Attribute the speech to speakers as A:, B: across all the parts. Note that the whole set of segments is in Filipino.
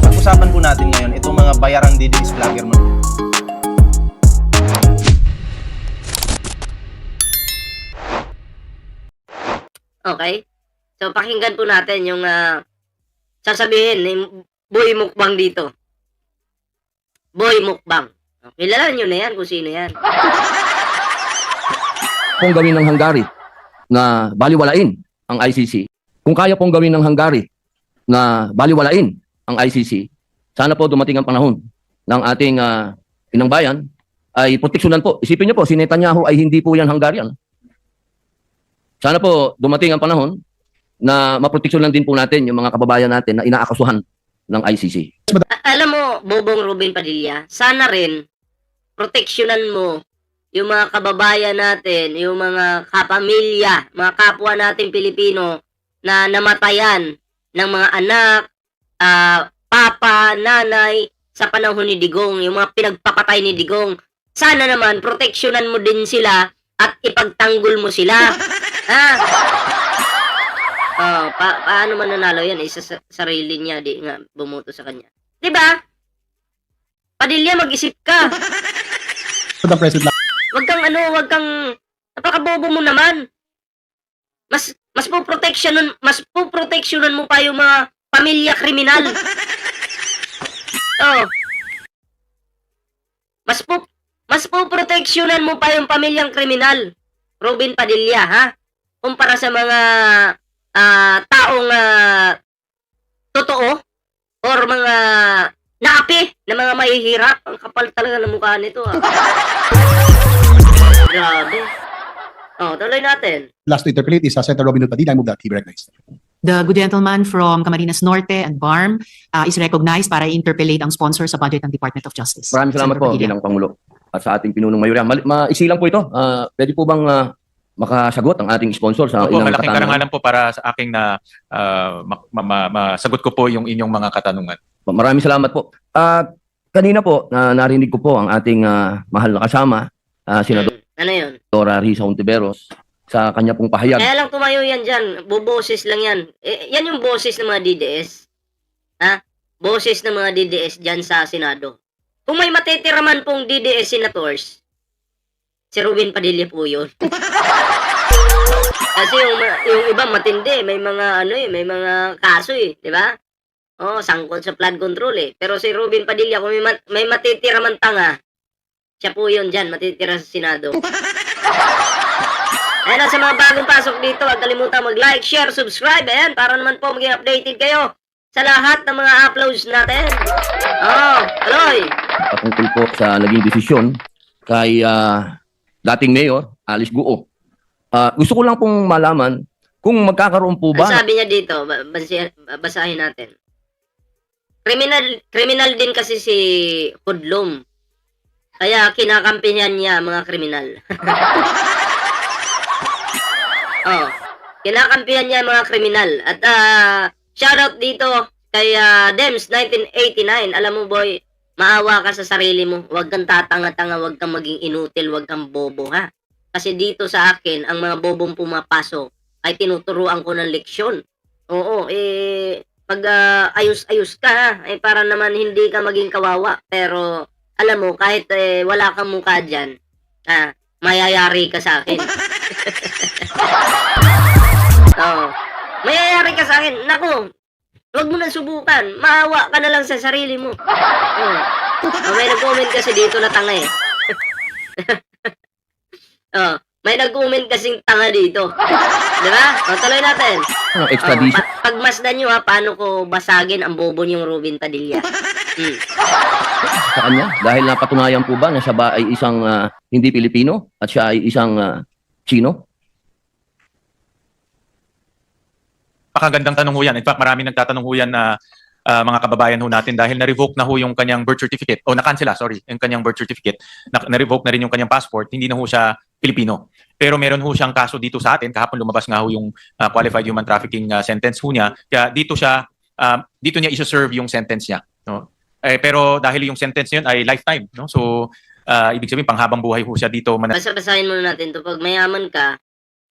A: Pag-usapan po natin ngayon itong mga bayarang DDS vlogger mo.
B: Okay? So, pakinggan po natin yung sasabihin ni Boy Mukbang dito. Boy Mukbang. Kilala nyo na yan kung sino yan.
C: Kung gawin ng Hungary na baliwalain ang ICC, kung kaya pong gawin ng Hungary na baliwalain ang ICC, sana po dumating ang panahon ng ating inang bayan ay proteksyonan po. Isipin niyo po, si Netanyahu ay hindi po yan Hungarian. Sana po dumating ang panahon na maproteksyonan din po natin yung mga kababayan natin na inaakasuhan ng ICC.
B: Alam mo, Bobong Ruben Padilla, sana rin proteksyonan mo yung mga kababayan natin, yung mga kapamilya, mga kapwa natin Pilipino na namatayan ng mga anak, papa, nanay sa panahon ni Digong, yung mga pinagpapatay ni Digong. Sana naman proteksyonan mo din sila at ipagtanggol mo sila. Ha? Paano mananalo yan? Isa sa sarili niya, di nga bumoto sa kanya. Diba? Padilla, mag-isip ka. Wag kang napakabobo mo naman. Mas po proteksyonan mo pa yung mga pamilya kriminal. Oh. Mas po proteksyonan mo pa yung pamilyang kriminal. Ruben Padilla, ha? Kumpara sa mga taong totoo or mga naapi na mga mahihirap. Ang kapal talaga ng mukha nito, ha? Grabe. Tuloy natin.
D: Last to interpolate is Senator Robin Hood Padilla. I move that he be recognized.
E: The good gentleman from Camarines Norte and BARM is recognized para interpellate ang sponsor sa budget ng Department of Justice.
C: Maraming salamat
E: Senator
C: po
E: Padilla.
C: bilang Pangulo at sa ating pinunong mayorya. Maiksi lang po ito. Pwede po bang makasagot ang ating sponsor sa
F: Opo,
C: ilang
F: malaking
C: katanungan?
F: karangalan po para sa aking na masagot ko po yung inyong mga katanungan.
C: Maraming salamat po. Kanina po, narinig ko po ang ating mahal na kasama, Senador
B: Ano yun?
C: Risa Hontiveros, sa kanya pong pahayag.
B: Kaya lang tumayo yan dyan. Buboses lang yan. Yan yung boses ng mga DDS. Ha? Boses ng mga DDS dyan sa Senado. Kung may matitira man pong DDS senators, si Ruben Padilla po yun. Kasi yung iba matindi. May mga may mga kaso di ba? Sangkot sa flood control Pero si Ruben Padilla, kung may matitira man tanga, siya po yun dyan, matitira sa Senado. Ayan, sa mga bagong pasok dito, huwag kalimutan mag-like, share, subscribe. Ayan, para naman po maging updated kayo sa lahat ng mga uploads natin. Tuloy.
C: Patungkol po sa naging desisyon kay dating Mayor, Alice Guo. Gusto ko lang pong malaman kung magkakaroon po
B: Ang
C: ba...
B: sabi niya dito, basahin natin. Criminal din kasi si Hudlom. Kaya kinakampihan niya mga kriminal. Kinakampihan niya mga kriminal. At shoutout dito kay Dems 1989. Alam mo boy, maawa ka sa sarili mo. Huwag kang tatanga-tanga, huwag kang maging inutil, huwag kang bobo ha. Kasi dito sa akin, ang mga bobong pumapasok ay tinuturuan ko ng leksyon. Pag ayos-ayos ka ha, para naman hindi ka maging kawawa. Pero alam mo, kahit wala kang mukha dyan, mayayari ka sa akin. Mayayari ka sa akin. Naku, huwag mo nang subukan. Maawa ka na lang sa sarili mo. May nag-comment kasi dito na tanga may nag-comment kasing tanga dito. Diba? Tuloy natin.
C: extradition
B: Pagmasdan nyo paano ko basagin ang bobo niyong Ruben Padilla.
C: sa kanya? Dahil napatunayan po ba na siya ba ay isang hindi Pilipino at siya ay isang Chino?
F: Pakagandang tanong ho yan. In fact, maraming nagtatanong ho yan na mga kababayan ho natin dahil na-revoke na ho yung kanyang birth certificate. Na-cancela, sorry, yung kanyang birth certificate. Na-revoke na rin yung kanyang passport. Hindi na ho siya Pilipino. Pero meron ho siyang kaso dito sa atin. Kahapon lumabas nga ho yung qualified human trafficking sentence ho niya. Kaya dito niya isa-serve yung sentence niya. No? Pero dahil yung sentence niya ay lifetime. No? So, ibig sabihin, panghabang buhay ho siya dito.
B: Basta-basahin muna natin to. Pag mayaman ka,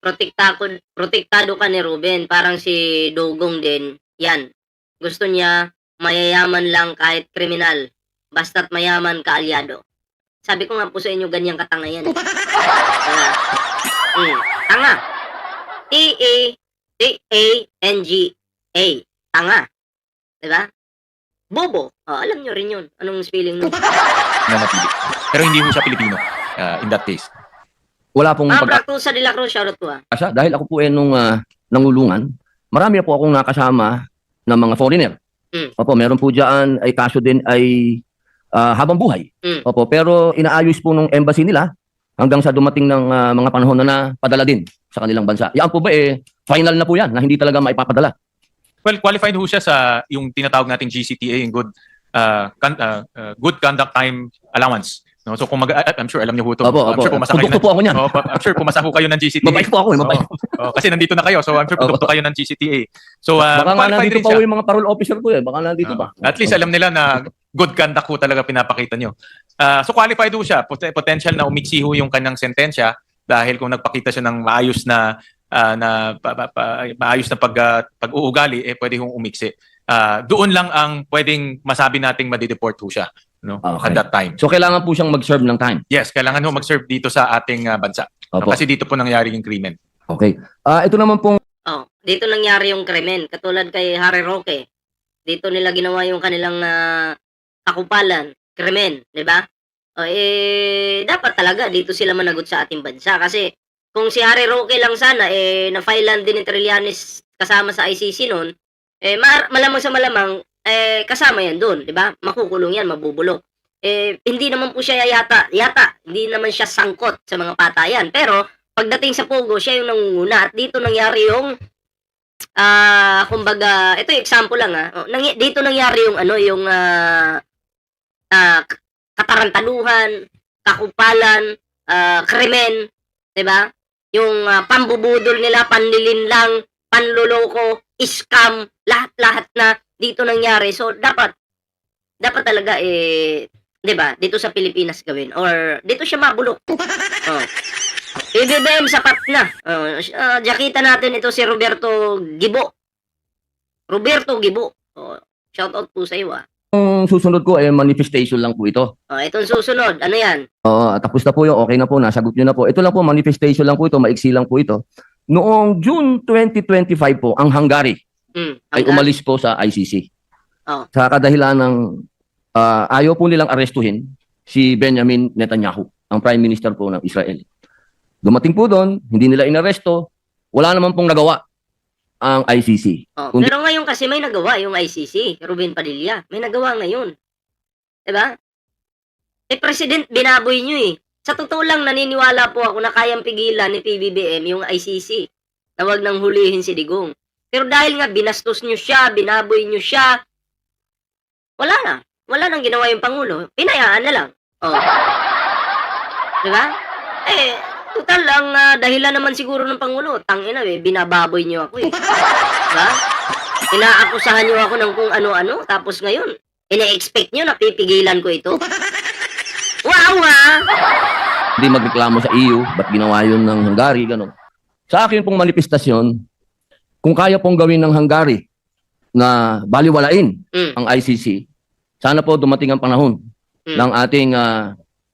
B: protektado ka ni Ruben. Parang si Dugong din. Yan. Gusto niya, mayayaman lang kahit kriminal. Basta't mayaman ka alyado. Sabi ko nga po sa inyo, ganyang katanga yan. Tanga. T-A-T-A-N-G-A. Tanga. Diba? Bobo. Alam nyo rin yun. Anong spelling nun?
F: Na napili. Pero hindi ho siya Pilipino in that case.
C: Wala pong
B: Practusa de la Cruz, shoutout po
C: pag-asa. Dahil ako po nung nangulungan, marami na po akong nakasama ng mga foreigner. Opo, meron po dyan ay kaso din ay habang buhay. Opo, pero inaayos po nung embassy nila hanggang sa dumating ng mga panahon na padala din sa kanilang bansa. Yan po ba final na po yan na hindi talaga maipapadala?
F: Well, qualified ho siya sa yung tinatawag nating GCTA, yung good conduct time allowance. No? So kung I'm sure alam niyo ho ito.
C: Opo,
F: I'm sure pumasa kayo.
C: Produkto po ako niyan.
F: I'm sure pumasa ho kayo ng GCTA.
C: Mabait po ako mabait.
F: Kasi nandito na kayo. So I'm sure produkto kayo ng GCTA. So
C: Baka nga
F: qualified
C: nandito
F: rin
C: pa
F: siya.
C: yung mga parole officer ko Baka nandito pa.
F: At least alam nila na good conduct ho talaga pinapakita nyo. So qualified ho siya. Potential na umiksi ho yung kanyang sentensya dahil kung nagpakita siya ng maayos na maayos na pag-uugali, pwede hong umiksi. Doon lang ang pwedeng masabi nating madideport ho siya. No?
C: Okay.
F: At that time.
C: So kailangan po siyang mag-serve ng time.
F: Yes, kailangan ho mag-serve dito sa ating bansa. No?
C: Opo.
F: Kasi dito po nangyari yung krimen.
C: Okay. Ito naman pong
B: Dito nangyari yung krimen. Katulad kay Harry Roque. Dito nila ginawa yung kanilang kakupalan. Krimen. Diba? Dapat talaga dito sila managot sa ating bansa. Kasi kung si Harry Roque lang sana, na-filean din ni Trillanes kasama sa ICC noon, malamang sa malamang, kasama yan doon, di ba? Makukulong yan, mabubulok. Hindi naman po siya yata, hindi naman siya sangkot sa mga patayan. Pero, pagdating sa Pogo, siya yung nangunguna. At dito nangyari yung, kumbaga, ito yung example lang dito nangyari yung, katarantaduhan, kakupalan, krimen, di ba? Yung pambubudol nila, panlilinlang, panluloko, scam, lahat-lahat na dito nangyari. So, dapat talaga, di ba, dito sa Pilipinas gawin. Or, dito siya mabulok. PBBM, sapat na. Jakita natin ito si Roberto Gibo. Shoutout po sa iyo,
C: Ang susunod ko manifestation lang po ito.
B: Itong susunod, ano yan?
C: Tapos na po yung okay na po, nasagot nyo na po. Ito lang po, manifestation lang po ito, maiksi lang po ito. Noong June 2025 po, ang Hungary ay umalis po sa ICC. Sa kadahilan ng ayaw po nilang arestuhin si Benjamin Netanyahu, ang Prime Minister po ng Israel. Dumating po doon, hindi nila inaresto, wala naman pong nagawa ang ICC.
B: Pero ngayon kasi may nagawa yung ICC, Ruben Padilla. May nagawa ngayon. Diba? President, binaboy nyo Sa totoo lang, naniniwala po ako na kayang pigilan ni PBBM yung ICC na wag nang hulihin si Digong. Pero dahil nga binastos nyo siya, binaboy nyo siya, wala na. Wala nang ginawa yung Pangulo. Pinayaan na lang. Diba? Total, ang dahilan naman siguro ng Pangulo, tangina binababoy niyo ako Diba? Inaakusahan niyo ako ng kung ano-ano, tapos ngayon, ina-expect niyo na pipigilan ko ito. Wow
C: Hindi magreklamo sa EU, ba't ginawa yun ng Hungary, gano'n. Sa akin pong manifestasyon, kung kaya pong gawin ng Hungary na baliwalain ang ICC, sana po dumating ang panahon ng ating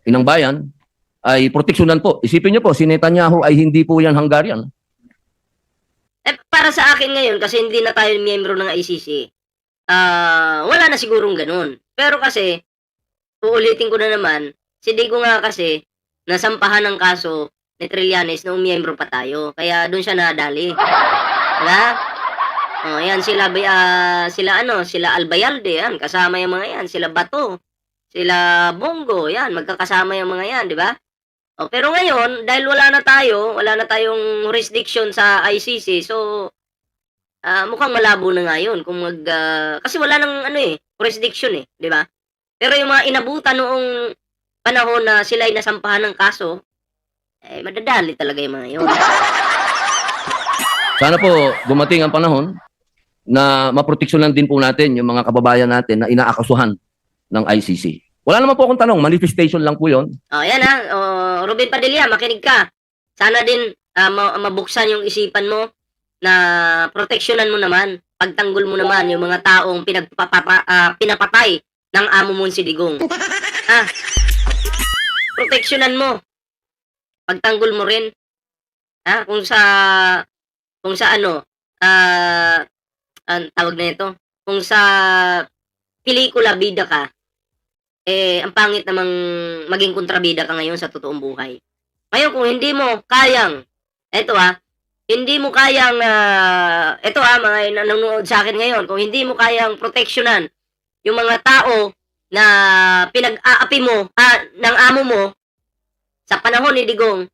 C: inang bayan, ay proteksyonan po. Isipin niyo po, si Netanyahu ay hindi po yan Hungarian.
B: Para sa akin ngayon, kasi hindi na tayo miyembro ng ICC, wala na sigurong ganun. Pero kasi, uulitin ko na naman, si Digo nga kasi, nasampahan ng kaso ni Trillanes noong miyembro pa tayo. Kaya doon siya nadali. Diba? Yan sila Albayalde, yan, kasama yung mga yan. Sila Bato, sila Bongo, yan, magkakasama yung mga yan, di ba? Pero ngayon, dahil wala na tayong jurisdiction sa ICC, so, mukhang malabo na nga yun. Kasi wala nang jurisdiction di ba? Pero yung mga inabutan noong panahon na sila ay nasampahan ng kaso, madadali talaga yung mga yun.
C: Sana po dumating ang panahon na maproteksyonan din po natin yung mga kababayan natin na inaakasuhan ng ICC. Wala naman po akong tanong, manifestation lang po yun.
B: Yan Ruben Padilla, makinig ka. Sana din mabuksan yung isipan mo na proteksyonan mo naman, pagtanggol mo naman yung mga taong pinapatay ng amo mong si Digong. Proteksyonan mo. Pagtanggol mo rin. Kung sa ano, ang tawag na ito, kung sa pelikula bida ka, ang pangit namang maging kontrabida ka ngayon sa totoong buhay. Ngayon, kung hindi mo kayang, hindi mo kayang, mga nanonood sa akin ngayon, kung hindi mo kayang proteksyonan yung mga tao na pinag-aapi mo, ng amo mo, sa panahon ni Digong,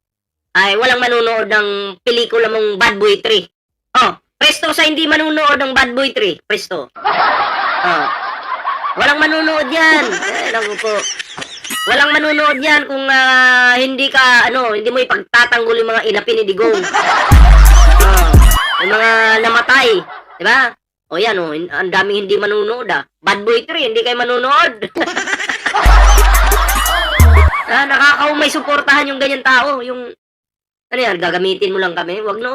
B: ay walang manonood ng pelikula mong Bad Boy 3. Presto sa hindi manonood ng Bad Boy 3. Presto. Walang manonood yan. Naku po. Walang manonood yan kung hindi mo ipagtatanggol yung mga inapi ni Digong. Yung mga namatay. Diba? Yan ang daming hindi manonood Bad Boy 3, hindi kayo manonood. Nakakaumay suportahan yung ganyan tao. Yung, gagamitin mo lang kami. Wag na,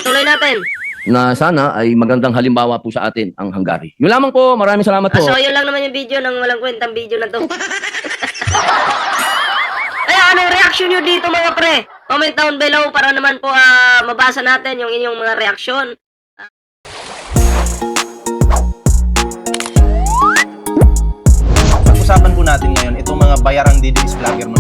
B: tuloy natin.
C: Na sana ay magandang halimbawa po sa atin ang Hungary. Yun lamang po, maraming salamat po.
B: So, yun lang naman yung video ng walang kwentang video na to. Anong reaction nyo dito mga pre? Comment down below para naman po mabasa natin yung inyong mga reaksyon.
A: Pag-usapan po natin ngayon itong mga bayarang DDS vlogger mo.